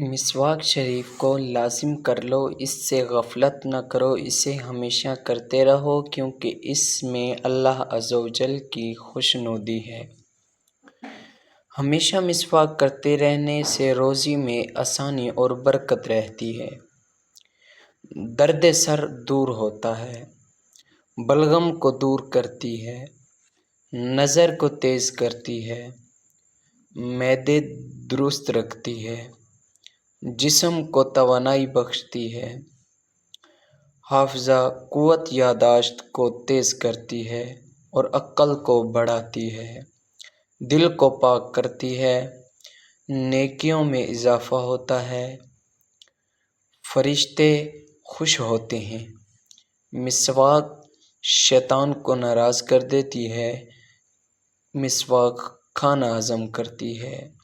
مسواک شریف کو لازم کر لو، اس سے غفلت نہ کرو، اسے ہمیشہ کرتے رہو کیونکہ اس میں اللہ عز و جل کی خوشنودی ہے۔ ہمیشہ مسواک کرتے رہنے سے روزی میں آسانی اور برکت رہتی ہے، درد سر دور ہوتا ہے، بلغم کو دور کرتی ہے، نظر کو تیز کرتی ہے، معدے درست رکھتی ہے، جسم کو توانائی بخشتی ہے، حافظہ قوت یادداشت کو تیز کرتی ہے اور عقل کو بڑھاتی ہے، دل کو پاک کرتی ہے، نیکیوں میں اضافہ ہوتا ہے، فرشتے خوش ہوتے ہیں، مسواک شیطان کو ناراض کر دیتی ہے، مسواک کھانا ہضم کرتی ہے۔